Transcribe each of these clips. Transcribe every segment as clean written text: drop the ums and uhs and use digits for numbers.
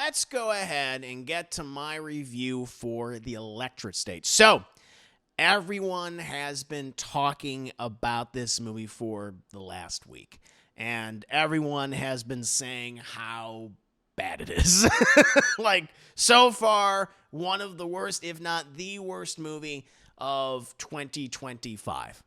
let's go ahead and get to my review for the Electric State. So, everyone has been talking about this movie for the last week, and everyone has been saying how bad it is. Like, so far, one of the worst, if not the worst movie of 2025.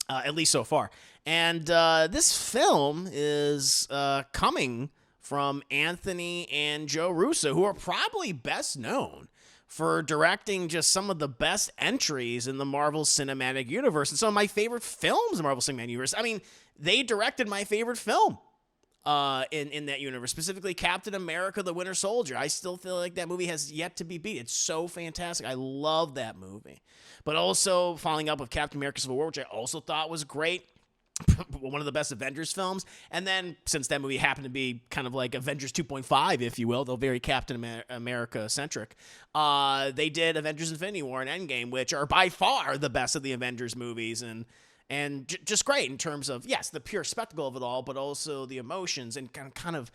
At least so far. And this film is coming from Anthony and Joe Russo, who are probably best known for directing just some of the best entries in the Marvel Cinematic Universe and some of my favorite films in the Marvel Cinematic Universe. I mean, they directed my favorite film in that universe, specifically Captain America: The Winter Soldier. I still feel like that movie has yet to be beat. It's so fantastic. I love that movie. But also following up with Captain America: Civil War, which I also thought was great. One of the best Avengers films. And then, since that movie happened to be kind of like Avengers 2.5, if you will, though very Captain America-centric, they did Avengers Infinity War and Endgame, which are by far the best of the Avengers movies, and just great in terms of, yes, the pure spectacle of it all, but also the emotions and kind of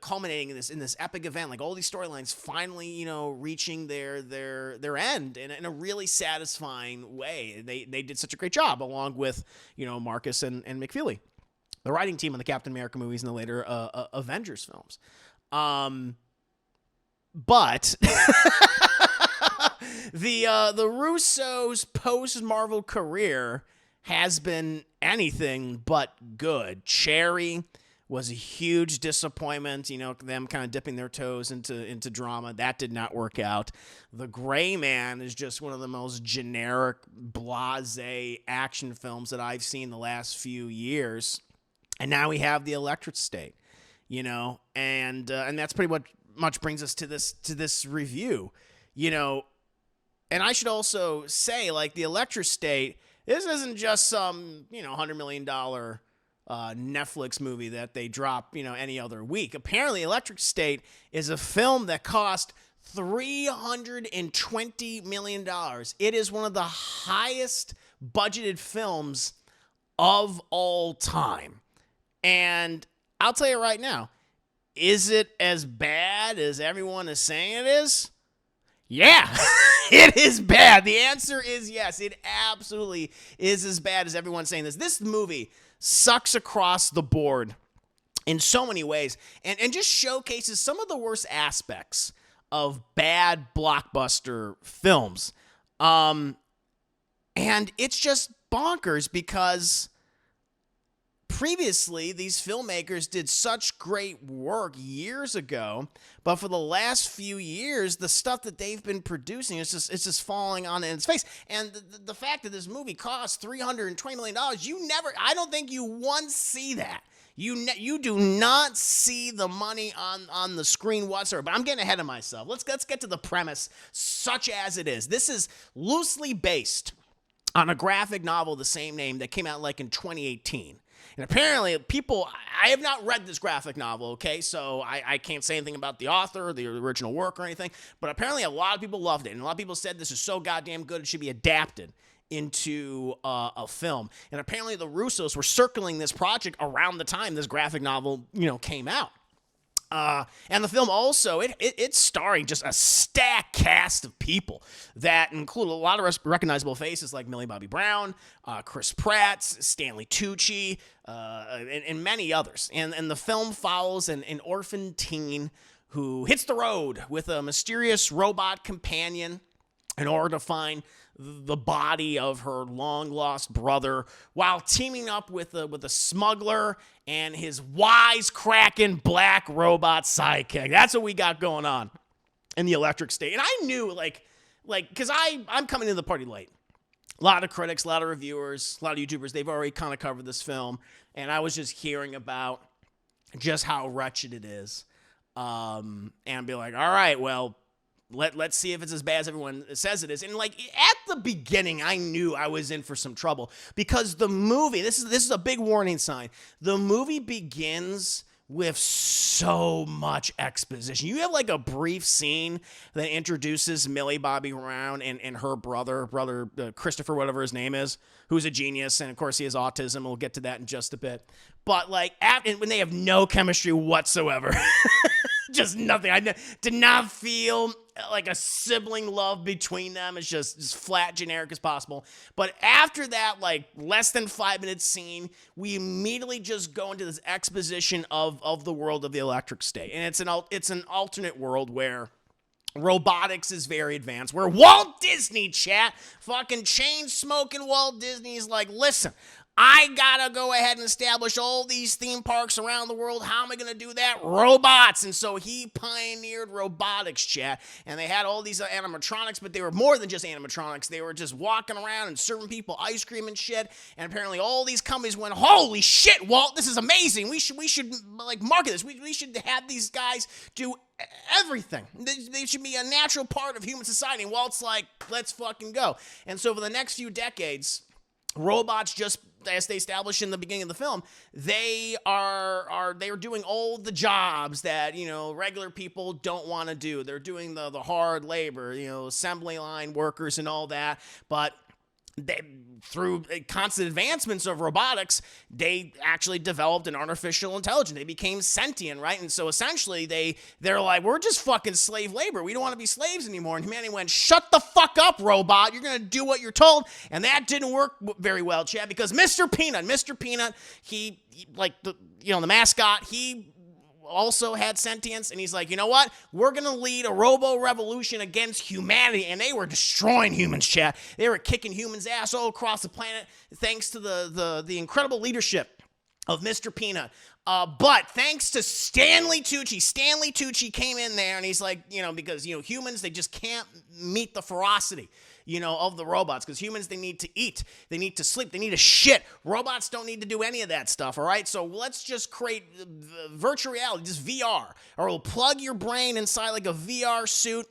culminating in this epic event, like all these storylines finally, reaching their end in a really satisfying way. They did such a great job, along with, Marcus and McFeely, the writing team on the Captain America movies and the later Avengers films. But the Russos' post-Marvel career has been anything but good. Cherry was a huge disappointment, them kind of dipping their toes into drama. That did not work out. The Gray Man is just one of the most generic, blasé action films that I've seen the last few years. And now we have the Electric State, and that's pretty much brings us to this review, And I should also say, like, the Electric State, this isn't just some, $100 million Netflix movie that they drop, any other week. Apparently, Electric State is a film that cost $320 million. It is one of the highest budgeted films of all time. And I'll tell you right now, is it as bad as everyone is saying it is? Yeah, it is bad. The answer is yes. It absolutely is as bad as everyone's saying this. This movie sucks across the board in so many ways and just showcases some of the worst aspects of bad blockbuster films. And it's just bonkers because previously, these filmmakers did such great work years ago, but for the last few years, the stuff that they've been producing it's just falling on its face. And the fact that this movie cost $320 million, I don't think you once see that. You do not see the money on the screen whatsoever. But I'm getting ahead of myself. Let's get to the premise, such as it is. This is loosely based on a graphic novel of the same name that came out like in 2018. And apparently, I have not read this graphic novel, okay? So I can't say anything about the author or the original work or anything. But apparently, a lot of people loved it. And a lot of people said this is so goddamn good, it should be adapted into a film. And apparently, the Russos were circling this project around the time this graphic novel, came out. And the film also, it's starring just a stacked cast of people that include a lot of recognizable faces like Millie Bobby Brown, Chris Pratt, Stanley Tucci, and many others. And the film follows an orphaned teen who hits the road with a mysterious robot companion in order to find the body of her long-lost brother while teaming up with a smuggler and his wisecracking black robot sidekick. That's what we got going on in the Electric State. And I knew, because I'm coming to the party late. A lot of critics, a lot of reviewers, a lot of YouTubers, they've already kind of covered this film. And I was just hearing about just how wretched it is. And be like, all right, well, let's see if it's as bad as everyone says it is. And at the beginning, I knew I was in for some trouble because the movie, this is a big warning sign. The movie begins with so much exposition. You have a brief scene that introduces Millie Bobby Brown and her brother Christopher, whatever his name is, who's a genius. And of course he has autism. We'll get to that in just a bit. But when they have no chemistry whatsoever, Just nothing. Did not feel like a sibling love between them. It's just as flat generic as possible. But after that, like less than 5 minute scene, we immediately just go into this exposition of the world of the Electric State. And it's an alternate world where robotics is very advanced, where Walt Disney, chat, fucking chain smoking Walt Disney is like, listen, I gotta go ahead and establish all these theme parks around the world. How am I gonna do that? Robots. And so he pioneered robotics, chat. And they had all these animatronics, but they were more than just animatronics. They were just walking around and serving people ice cream and shit. And apparently all these companies went, holy shit, Walt, this is amazing. We should like market this. We should have these guys do everything. They should be a natural part of human society. And Walt's like, let's fucking go. And so for the next few decades, robots, just as they established in the beginning of the film, they are doing all the jobs that, you know, regular people don't want to do. They're doing the hard labor, you know, assembly line workers and all that. But through constant advancements of robotics, they actually developed an artificial intelligence. They became sentient, right? And so essentially they're like, we're just fucking slave labor. We don't want to be slaves anymore. And humanity went, shut the fuck up, robot. You're going to do what you're told. And that didn't work very well, Chad, because Mr. Peanut, he like the mascot, he also had sentience, and he's like, you know what? We're going to lead a robo-revolution against humanity, and they were destroying humans, chat. They were kicking humans' ass all across the planet thanks to the incredible leadership of Mr. Peanut. But thanks to Stanley Tucci came in there, and he's like, you know, because, you know, humans, they just can't meet the ferocity, you know, of the robots, because humans, they need to eat, they need to sleep, they need to shit. Robots don't need to do any of that stuff, all right? So let's just create virtual reality, just VR, or we'll plug your brain inside like a VR suit,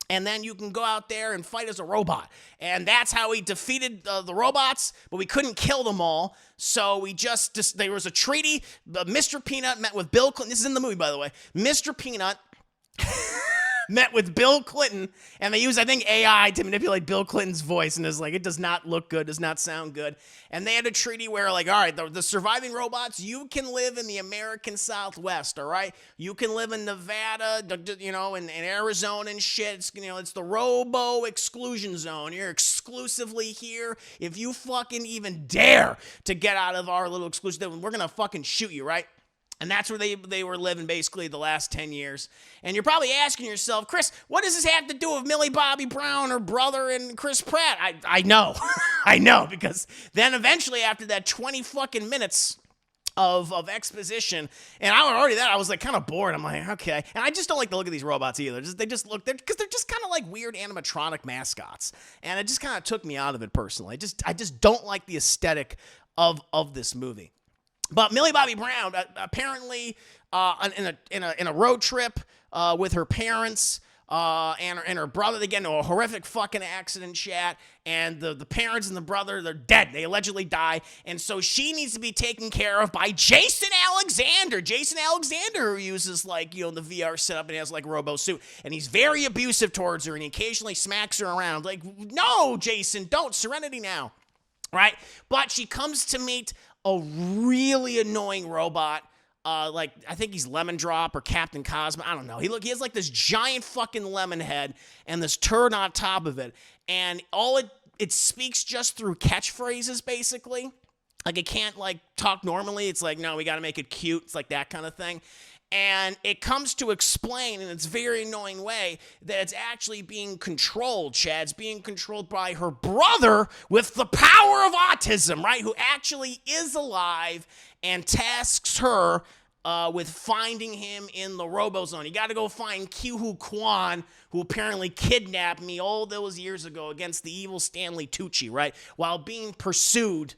and then you can go out there and fight as a robot. And that's how he defeated the robots, but we couldn't kill them all. So we just there was a treaty. Mr. Peanut met with Bill Clinton. This is in the movie, by the way. Mr. Peanut met with Bill Clinton, and they used, I think, AI to manipulate Bill Clinton's voice, and it's like, it does not look good, does not sound good. And they had a treaty where, like, all right, the surviving robots, you can live in the American Southwest, all right? You can live in Nevada, you know, and Arizona and shit. It's, you know, it's the robo-exclusion zone. You're exclusively here. If you fucking even dare to get out of our little exclusion zone, we're gonna fucking shoot you, right? And that's where they were living basically the last 10 years. And you're probably asking yourself, Chris, what does this have to do with Millie Bobby Brown, her brother, and Chris Pratt? I know. I know, because then eventually after that 20 fucking minutes of exposition, and I was like kind of bored. I'm like, okay. And I just don't like the look of these robots either. They just look, because they're just kind of like weird animatronic mascots. And it just kind of took me out of it personally. I just don't like the aesthetic of this movie. But Millie Bobby Brown, apparently, in a road trip with her parents and her brother, they get into a horrific fucking accident, chat. And the parents and the brother, they're dead. They allegedly die. And so she needs to be taken care of by Jason Alexander. Jason Alexander, who uses, like, you know, the VR setup and has like a robo suit. And he's very abusive towards her, and he occasionally smacks her around. Like, no, Jason, don't. Serenity now. Right? But she comes to meet a really annoying robot, like, I think he's Lemon Drop or Captain Cosmo, I don't know. He has like this giant fucking lemon head and this turd on top of it, and it speaks just through catchphrases, basically. Like, it can't, like, talk normally. It's like, no, we gotta make it cute. It's like that kind of thing. And it comes to explain in its very annoying way that it's actually being controlled, Chad. It's being controlled by her brother with the power of autism, right? Who actually is alive and tasks her with finding him in the Robozone. You got to go find Kyuhu Kwan, who apparently kidnapped me all those years ago against the evil Stanley Tucci, right? While being pursued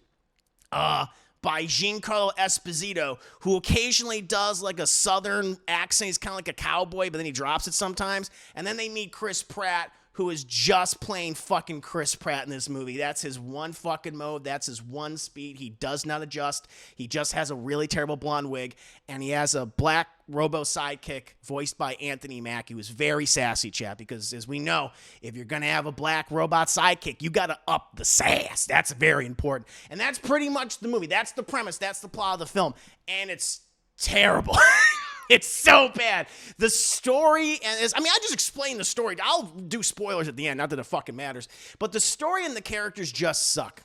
by Giancarlo Esposito, who occasionally does like a southern accent. He's kind of like a cowboy, but then he drops it sometimes. And then they meet Chris Pratt, who is just playing fucking Chris Pratt in this movie. That's his one fucking mode. That's his one speed. He does not adjust. He just has a really terrible blonde wig, and he has a black robo sidekick voiced by Anthony Mackie, who's very sassy, chap, because as we know, if you're going to have a black robot sidekick, you got to up the sass. That's very important. And that's pretty much the movie. That's the premise. That's the plot of the film. And it's terrible. It's so bad. The story, I mean, I just explained the story. I'll do spoilers at the end, not that it fucking matters. But the story and the characters just suck.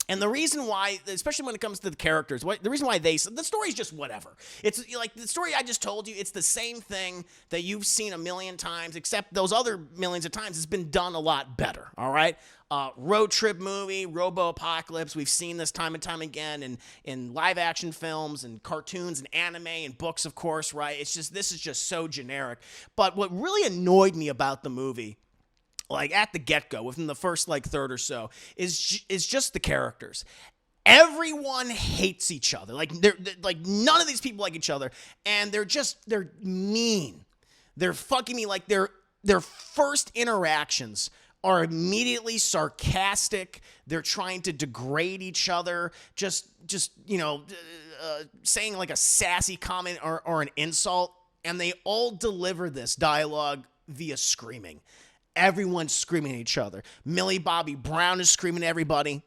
And the reason why, especially when it comes to the characters, the reason why the story's just whatever. It's like the story I just told you, it's the same thing that you've seen a million times, except those other millions of times it's been done a lot better, all right? Road trip movie, robo-apocalypse, we've seen this time and time again in live action films and cartoons and anime and books, of course, right? It's just, this is just so generic. But what really annoyed me about the movie, like at the get-go, within the first like third or so, is just the characters. Everyone hates each other. Like they're like none of these people like each other, and they're mean. They're fucking me. Like their first interactions are immediately sarcastic. They're trying to degrade each other. Just saying like a sassy comment or an insult, and they all deliver this dialogue via screaming. Everyone's screaming at each other. Millie Bobby Brown is screaming at everybody.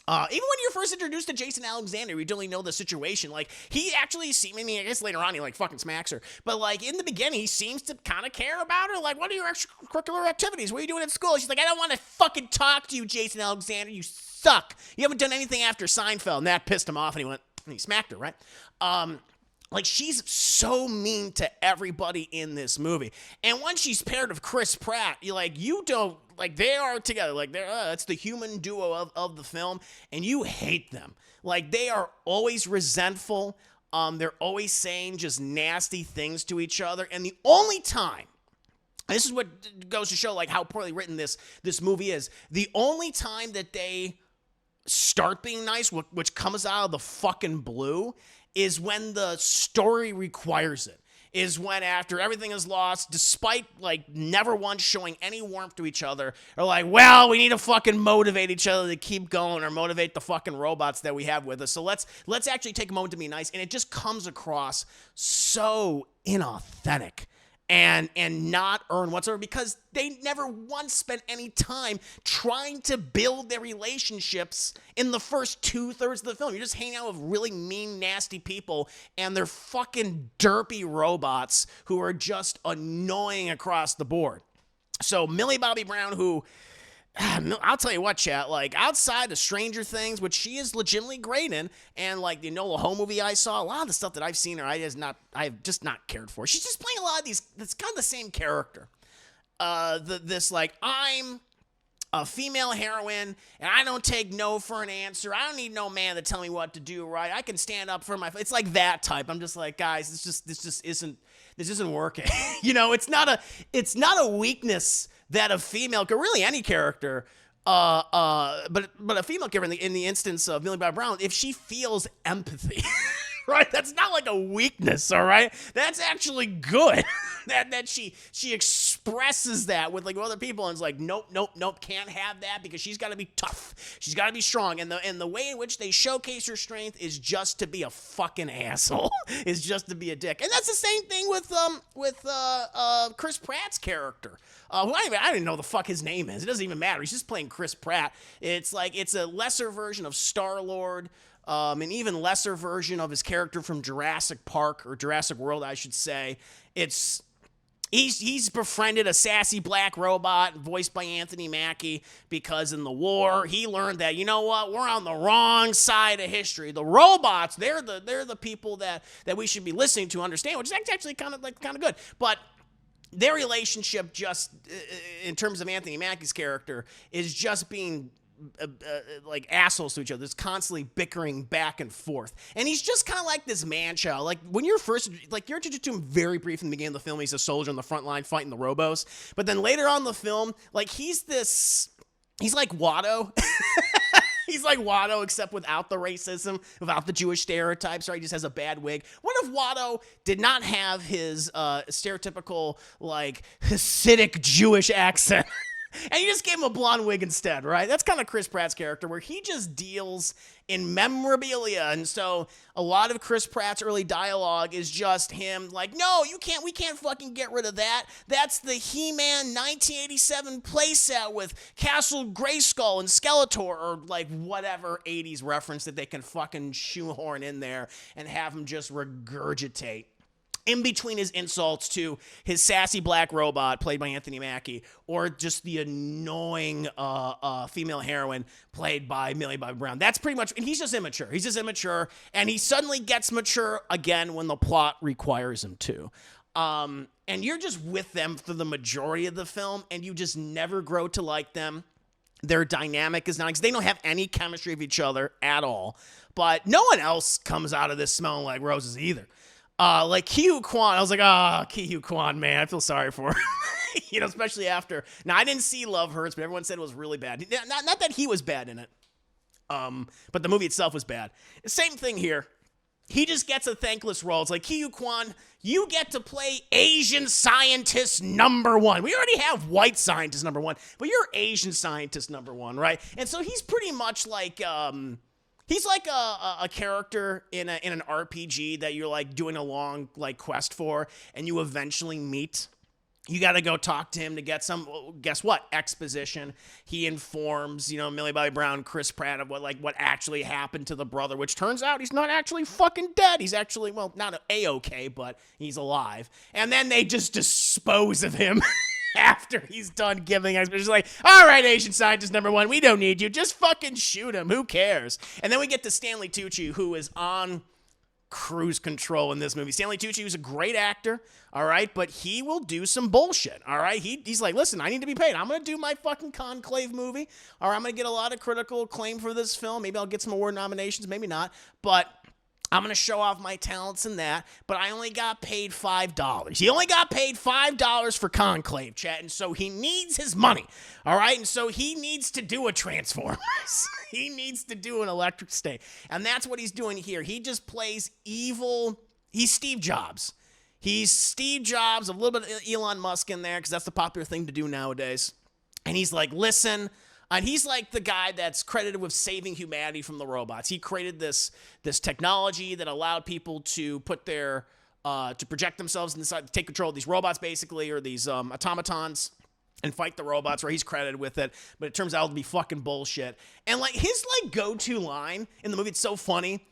Even when you're first introduced to Jason Alexander, you don't really know the situation. Like, he actually I guess later on he, like, fucking smacks her. But, like, in the beginning, he seems to kind of care about her. Like, what are your extracurricular activities? What are you doing at school? She's like, I don't want to fucking talk to you, Jason Alexander. You suck. You haven't done anything after Seinfeld. And that pissed him off, and he smacked her, right? Like, she's so mean to everybody in this movie. And when she's paired with Chris Pratt, they are together. Like, it's the human duo of the film, and you hate them. Like, they are always resentful. They're always saying just nasty things to each other. And the only time, and this is what goes to show, like, how poorly written this movie is, the only time that they start being nice, which comes out of the fucking blue, is when the story requires it. Is when after everything is lost, despite like never once showing any warmth to each other, are like, well, we need to fucking motivate each other to keep going or motivate the fucking robots that we have with us. So let's actually take a moment to be nice. And it just comes across so inauthentic and not earned whatsoever, because they never once spent any time trying to build their relationships in the first 2/3 of the film. You're just hanging out with really mean, nasty people, and they're fucking derpy robots who are just annoying across the board. So Millie Bobby Brown, who, I'll tell you what, chat, like, outside of Stranger Things, which she is legitimately great in, and like the Enola Holmes movie I saw, a lot of the stuff that I've seen her, I've just not cared for. She's just playing a lot of these, that's kind of the same character. This like, I'm a female heroine, and I don't take no for an answer. I don't need no man to tell me what to do, right? I can stand up for it's like that type. I'm just like, guys, this isn't working. It's not a weakness that a female, or really any character, but a female character in the instance of Millie Bobby Brown, if she feels empathy, right? That's not like a weakness, all right? That's actually good. that she expresses that with like other people, and it's like, nope, can't have that, because she's got to be tough. She's got to be strong. And the way in which they showcase her strength is just to be a fucking asshole. Is just to be a dick. And that's the same thing with Chris Pratt's character. Who I don't even know the fuck his name is. It doesn't even matter. He's just playing Chris Pratt. It's like, it's a lesser version of Star-Lord, an even lesser version of his character from Jurassic Park, or Jurassic World, I should say. He's befriended a sassy black robot voiced by Anthony Mackie, because in the war he learned that, you know what, we're on the wrong side of history. The robots, they're the people that we should be listening to understand, which is actually kind of good. But their relationship, just in terms of Anthony Mackie's character, is just being like assholes to each other. It's constantly bickering back and forth, and he's just kind of like this man child. Like, when you're you're introduced to him very brief in the beginning of the film, he's a soldier on the front line fighting the robos, but then later on in the film, like, he's like Watto. He's like Watto, except without the racism, without the Jewish stereotypes, right? He just has a bad wig. What if Watto did not have his stereotypical, like, Hasidic Jewish accent? And you just gave him a blonde wig instead, right? That's kind of Chris Pratt's character, where he just deals in memorabilia. And so a lot of Chris Pratt's early dialogue is just him like, no, we can't fucking get rid of that. That's the He-Man 1987 playset with Castle Grayskull and Skeletor, or like whatever 80s reference that they can fucking shoehorn in there and have him just regurgitate. in between his insults to his sassy black robot played by Anthony Mackie, or just the annoying female heroine played by Millie Bobby Brown. That's pretty much, and he's just immature. He's just immature, and he suddenly gets mature again when the plot requires him to. And you're just with them for the majority of the film, and you just never grow to like them. Their dynamic is not, because they don't have any chemistry with each other at all. But no one else comes out of this smelling like roses either. Like Ki-Hu Kwan, I was like, Ki-Hu Kwan, man, I feel sorry for her. Especially after. Now, I didn't see Love Hurts, but everyone said it was really bad. Not that he was bad in it, but the movie itself was bad. Same thing here. He just gets a thankless role. It's like, Ki-Hu Kwan, you get to play Asian scientist number one. We already have white scientist number one, but you're Asian scientist number one, right? And so he's pretty much like, he's like a character in an RPG that you're like doing a long like quest for, and you eventually meet. You got to go talk to him to get some, guess what, exposition. He informs, Millie Bobby Brown, Chris Pratt of what actually happened to the brother, which turns out he's not actually fucking dead. He's actually, well, not A-okay, but he's alive. And then they just dispose of him after he's done giving exposition. Like, all right, Asian scientist number one, we don't need you. Just fucking shoot him. Who cares? And then we get to Stanley Tucci, who is on cruise control in this movie. Stanley Tucci was a great actor, all right, but he will do some bullshit, all right? He's like, listen, I need to be paid. I'm going to do my fucking Conclave movie, all right? I'm going to get a lot of critical acclaim for this film. Maybe I'll get some award nominations, maybe not, but I'm going to show off my talents in that, but I only got paid $5. He only got paid $5 for Conclave, chat, and so he needs his money, all right? And so he needs to do a Transformers. He needs to do an Electric State, and that's what he's doing here. He just plays evil. He's Steve Jobs. He's Steve Jobs, a little bit of Elon Musk in there, because that's the popular thing to do nowadays. And he's like, listen. And he's like the guy that's credited with saving humanity from the robots. He created this technology that allowed people to put their, to project themselves inside, to take control of these robots, basically, or these automatons, and fight the robots, where he's credited with it. But it turns out to be fucking bullshit. And like his like go-to line in the movie, it's so funny.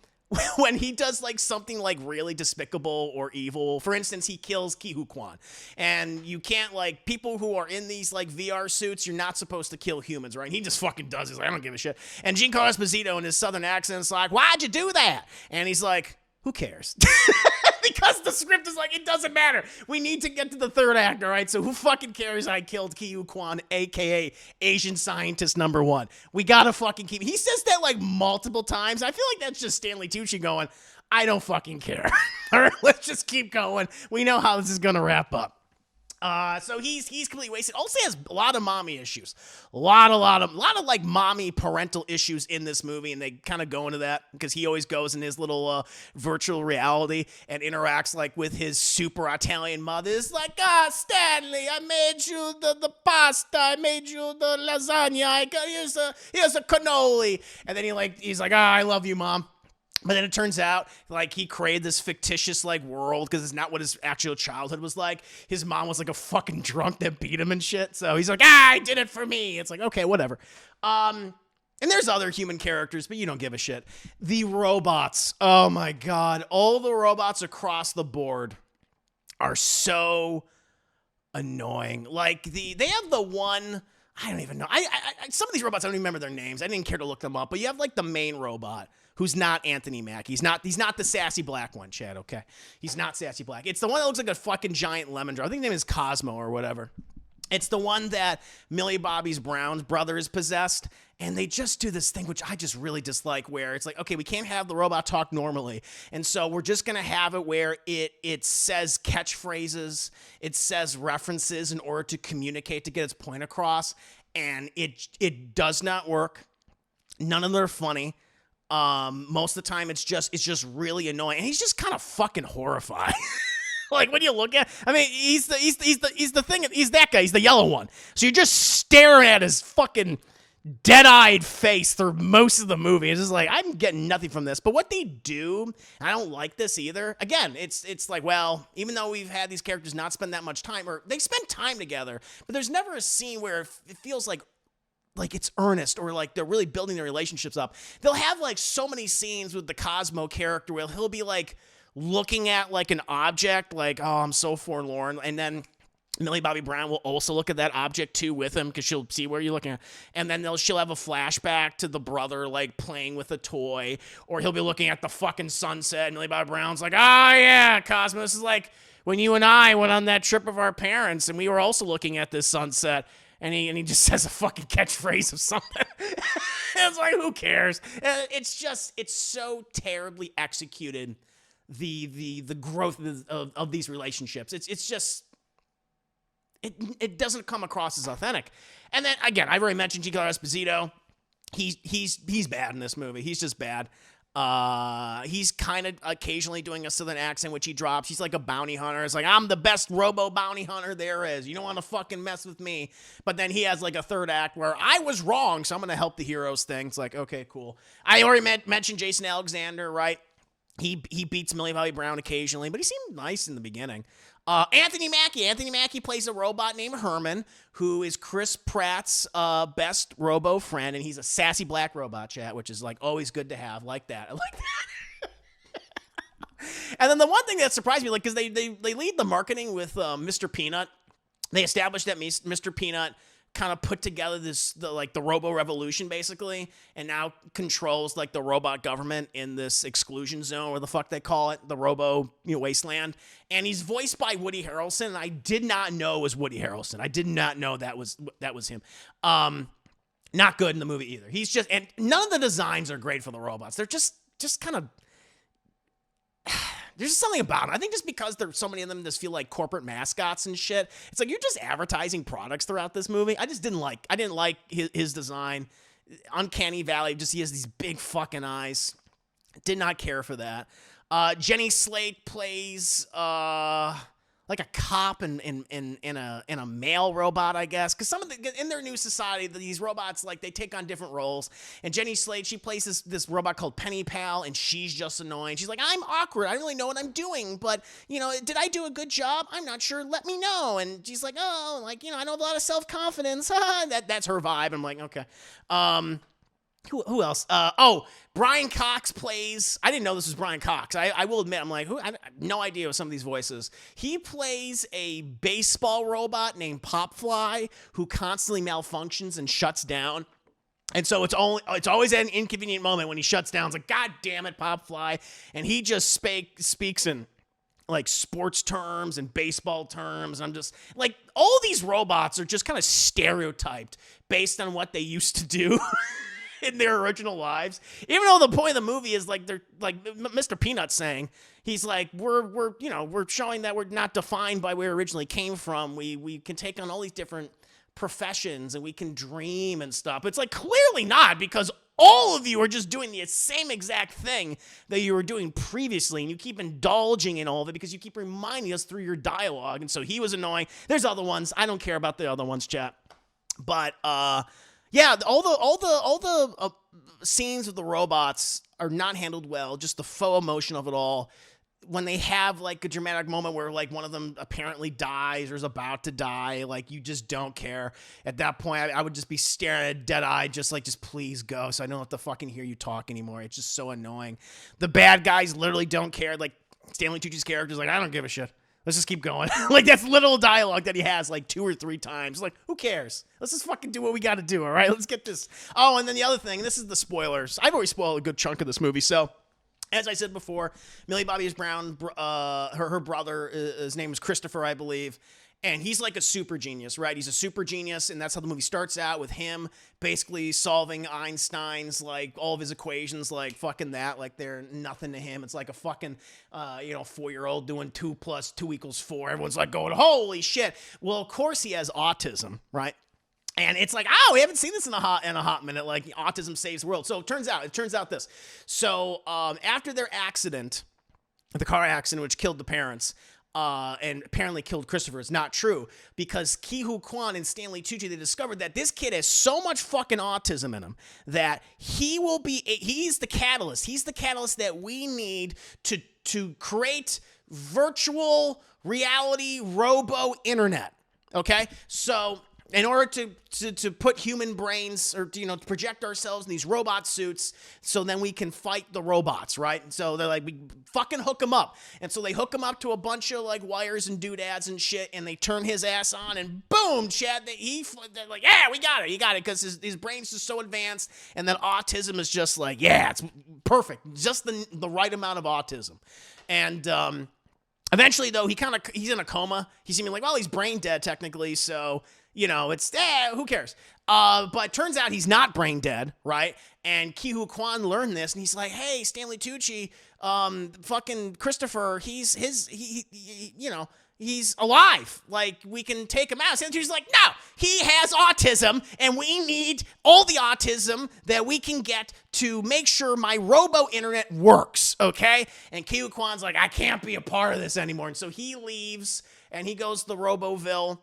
When he does like something like really despicable or evil, for instance, he kills Ki-Hu Kwan, and you can't, like, people who are in these like VR suits, you're not supposed to kill humans, right? And he just fucking does. He's like, I don't give a shit. And Giancarlo Esposito in his southern accent is like, why'd you do that? And he's like, who cares? Because the script is like, it doesn't matter. We need to get to the third act, all right? So who fucking cares I killed Ki-Hu Kwan, a.k.a. Asian scientist number one? We gotta fucking keep... He says that like multiple times. I feel like that's just Stanley Tucci going, I don't fucking care. All right, let's just keep going. We know how this is gonna wrap up. So he's completely wasted. Also has a lot of mommy issues. A lot of like mommy parental issues in this movie, and they kind of go into that because he always goes in his little virtual reality and interacts like with his super Italian mother. It's like, Stanley, I made you the pasta, I made you the lasagna, here's a cannoli. And then he's like, I love you, Mom. But then it turns out, like, he created this fictitious, like, world, because it's not what his actual childhood was like. His mom was, like, a fucking drunk that beat him and shit. So he's like, I did it for me. It's like, okay, whatever. And there's other human characters, but you don't give a shit. The robots. Oh, my God. All the robots across the board are so annoying. Like, they have the one... I don't even know. Some of these robots, I don't even remember their names. I didn't care to look them up. But you have, like, the main robot, who's not Anthony Mackie. He's not the sassy black one, Chad, okay? He's not sassy black. It's the one that looks like a fucking giant lemon drop. I think his name is Cosmo or whatever. It's the one that Millie Bobby Brown's brother is possessed. And they just do this thing, which I just really dislike, where it's like, okay, we can't have the robot talk normally. And so we're just going to have it where it says catchphrases, it says references in order to communicate, to get its point across. And it does not work. None of them are funny. Most of the time, it's just really annoying. And he's just kind of fucking horrifying. Like, when you look at, I mean, he's the thing. He's that guy. He's the yellow one. So you're just staring at his fucking dead-eyed face through most of the movie. It's just like, I'm getting nothing from this. But what they do, I don't like this either. Again, it's like, well, even though we've had these characters not spend that much time, or they spend time together, but there's never a scene where it feels like it's earnest, or like they're really building their relationships up. They'll have like so many scenes with the Cosmo character where he'll be like looking at like an object, like, oh, I'm so forlorn, and then Millie Bobby Brown will also look at that object too with him because she'll see where you're looking at. And then she'll have a flashback to the brother like playing with a toy, or he'll be looking at the fucking sunset. And Millie Bobby Brown's like, oh yeah, Cosmo, this is like when you and I went on that trip of our parents and we were also looking at this sunset. And he just says a fucking catchphrase of something. It's like, who cares? It's so terribly executed, the growth of these relationships. It's just, it doesn't come across as authentic. And then again, I've already mentioned Giancarlo Esposito. He's bad in this movie. He's just bad. He's kind of occasionally doing a southern accent, which he drops. He's like a bounty hunter. It's like, I'm the best robo bounty hunter there is. You don't want to fucking mess with me. But then he has like a third act where I was wrong, so I'm going to help the heroes thing. It's like, okay, cool. I already mentioned Jason Alexander, right? He beats Millie Bobby Brown occasionally, but he seemed nice in the beginning. Anthony Mackie plays a robot named Herman, who is Chris Pratt's best robo friend, and he's a sassy black robot, chat, which is like always good to have, like that. I like that. And then the one thing that surprised me, like, because they lead the marketing with Mr. Peanut. They established that Mr. Peanut kind of put together the robo revolution basically, and now controls like the robot government in this exclusion zone, or the fuck they call it, the robo wasteland. And he's voiced by Woody Harrelson, and I did not know it was Woody Harrelson. I did not know that was him. Not good in the movie either. He's just, and none of the designs are great for the robots. They're just kind of, there's just something about it. I think just because there's so many of them just feel like corporate mascots and shit. It's like you're just advertising products throughout this movie. I didn't like his design. Uncanny Valley, just he has these big fucking eyes. Did not care for that. Jenny Slate plays like a cop and a male robot, I guess, because some of in their new society, these robots, like, they take on different roles. And Jenny Slate, she plays this robot called Penny Pal, and she's just annoying. She's like, I'm awkward, I don't really know what I'm doing, but did I do a good job? I'm not sure, let me know. And she's like, oh, like, I don't have a lot of self-confidence. That's her vibe. I'm like, okay. Who else? Brian Cox plays, I didn't know this was Brian Cox. I will admit, I'm like, I have no idea what some of these voices. He plays a baseball robot named Popfly who constantly malfunctions and shuts down. And so it's always an inconvenient moment when he shuts down. It's like, God damn it, Popfly. And he just speaks in like sports terms and baseball terms. And I'm just like, all these robots are just kind of stereotyped based on what they used to do in their original lives. Even though the point of the movie is like, they're like Mr. Peanut saying, he's like, we're showing that we're not defined by where we originally came from. We can take on all these different professions and we can dream and stuff. It's like, clearly not, because all of you are just doing the same exact thing that you were doing previously, and you keep indulging in all of it because you keep reminding us through your dialogue. And so he was annoying. There's other ones. I don't care about the other ones, chat. But yeah, all the scenes with the robots are not handled well. Just the faux emotion of it all. When they have like a dramatic moment where like one of them apparently dies or is about to die, like you just don't care. At that point, I would just be staring at dead-eyed, just please go, so I don't have to fucking hear you talk anymore. It's just so annoying. The bad guys literally don't care. Like Stanley Tucci's character's like, I don't give a shit. Let's just keep going. Like, that's little dialogue that he has like 2 or 3 times. Like, who cares? Let's just fucking do what we got to do, all right? Let's get this. Oh, and then the other thing, this is the spoilers. I've already spoiled a good chunk of this movie, so as I said before, Millie Bobby Brown, her brother, his name is Christopher, I believe, and he's like a super genius, right? He's a super genius, and that's how the movie starts out, with him basically solving Einstein's, like, all of his equations, like, fucking that, like, they're nothing to him. It's like a fucking, 4-year-old doing 2 + 2 = 4. Everyone's like going, holy shit. Well, of course he has autism, right? And it's like, oh, we haven't seen this in a hot minute. Like, autism saves the world. So it turns out this. So after their accident, the car accident, which killed the parents, and apparently killed Christopher, is not true, because Ke Huy Quan and Stanley Tucci, they discovered that this kid has so much fucking autism in him that he's the catalyst. He's the catalyst that we need to create virtual reality robo internet. Okay, so in order to put human brains or to project ourselves in these robot suits so then we can fight the robots, right? And so they're like, we fucking hook him up. And so they hook him up to a bunch of like wires and doodads and shit, and they turn his ass on, and boom, Chad, they're like, yeah, we got it, because his brain's just so advanced, and then autism is just like, yeah, it's perfect, just the right amount of autism. And eventually, though, he's in a coma. He's seeming like, well, he's brain dead technically, so it's who cares? But it turns out he's not brain dead, right? And Ki-Hu Kwan learned this, and he's like, hey, Stanley Tucci, fucking Christopher, he's alive. Like, we can take him out. Stanley Tucci's like, no, he has autism, and we need all the autism that we can get to make sure my robo-internet works, okay? And Ki-Hu Kwan's like, I can't be a part of this anymore. And so he leaves, and he goes to the Roboville.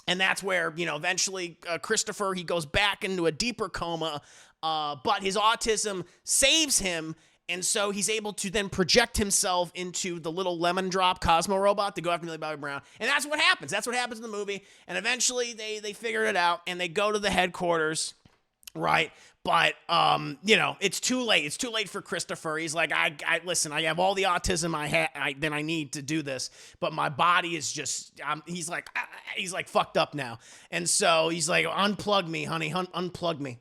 And that's where, eventually Christopher, he goes back into a deeper coma, but his autism saves him, and so he's able to then project himself into the little lemon drop Cosmo robot to go after Millie Bobby Brown. And that's what happens. That's what happens in the movie. And eventually they figure it out, and they go to the headquarters, right? But, it's too late. It's too late for Christopher. He's like, listen, I have all the autism I need to do this, but my body is just, he's like fucked up now. And so he's like, unplug me, honey, unplug me.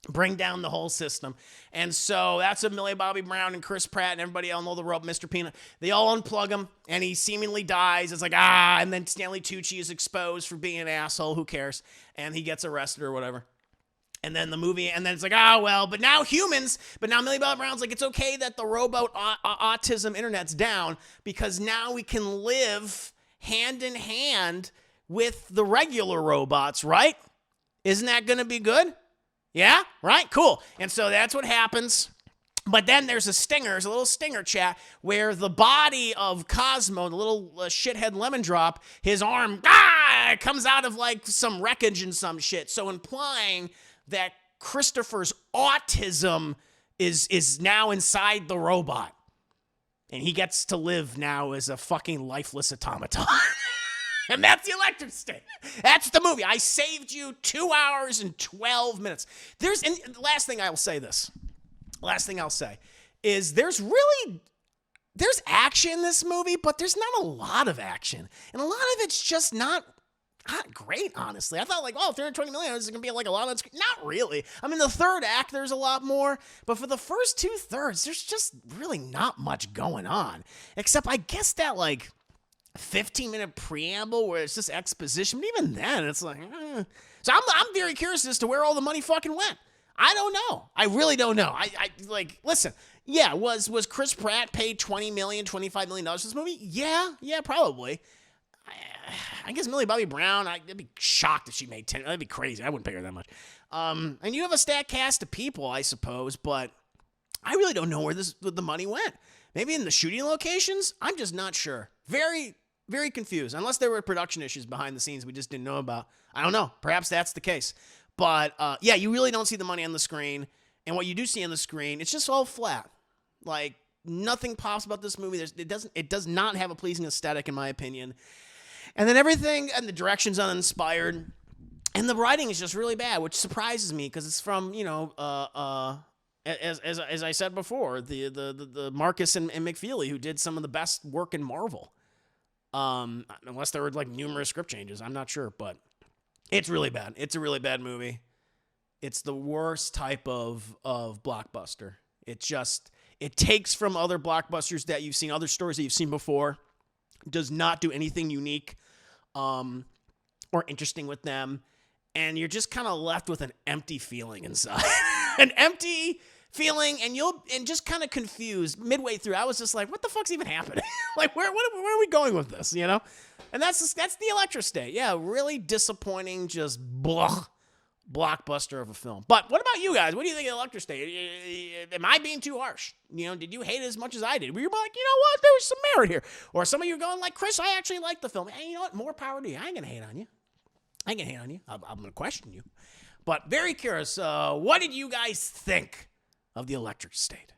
Bring down the whole system. And so that's what Millie Bobby Brown and Chris Pratt and everybody else know the rope, Mr. Peanut. They all unplug him, and he seemingly dies. It's like, and then Stanley Tucci is exposed for being an asshole. Who cares? And he gets arrested or whatever. And then the movie, and then it's like, but now Millie Bobby Brown's like, it's okay that the robot autism internet's down, because now we can live hand in hand with the regular robots, right? Isn't that going to be good? Yeah? Right? Cool. And so that's what happens. But then there's a little stinger chat where the body of Cosmo, the little shithead lemon drop, his arm comes out of like some wreckage and some shit. So implying that Christopher's autism is now inside the robot. And he gets to live now as a fucking lifeless automaton. And that's the Electric State. That's the movie. I saved you 2 hours and 12 minutes. And the last thing I'll say is there's action in this movie, but there's not a lot of action. And a lot of it's just not great, honestly. I thought like, $320 million is going to be like a lot of... Not really. I mean, the third act, there's a lot more. But for the first 2/3, there's just really not much going on. Except I guess that like 15-minute preamble where it's just exposition. But even then, it's like... So I'm very curious as to where all the money fucking went. I don't know. I really don't know. I listen. Yeah, was Chris Pratt paid $20 million, $25 million for this movie? Yeah, probably. I guess Millie Bobby Brown, I'd be shocked if she made 10. That'd be crazy. I wouldn't pay her that much. And you have a stacked cast of people, I suppose, but I really don't know where the money went. Maybe in the shooting locations? I'm just not sure. Very, very confused. Unless there were production issues behind the scenes we just didn't know about. I don't know. Perhaps that's the case. But, you really don't see the money on the screen. And what you do see on the screen, it's just all flat. Like, nothing pops about this movie. It does not have a pleasing aesthetic, in my opinion. And then everything, and the direction's uninspired, and the writing is just really bad, which surprises me because it's from, as I said before, the Marcus and McFeely who did some of the best work in Marvel. Unless there were like numerous script changes, I'm not sure, but it's really bad. It's a really bad movie. It's the worst type of blockbuster. It takes from other blockbusters that you've seen, other stories that you've seen before. Does not do anything unique or interesting with them, and you're just kind of left with an empty feeling inside. An empty feeling, and just kind of confused midway through. I was just like, what the fuck's even happening? Like, where are we going with this, And that's the Electric State. Yeah, really disappointing, just blockbuster of a film. But what about you guys? What do you think of Electric State? Am I being too harsh? Did you hate it as much as I did? Were you like, you know what? There was some merit here. Or some of you going like, Chris, I actually like the film. Hey, you know what? More power to you. I ain't gonna hate on you. I'm gonna question you. But very curious. What did you guys think of the Electric State?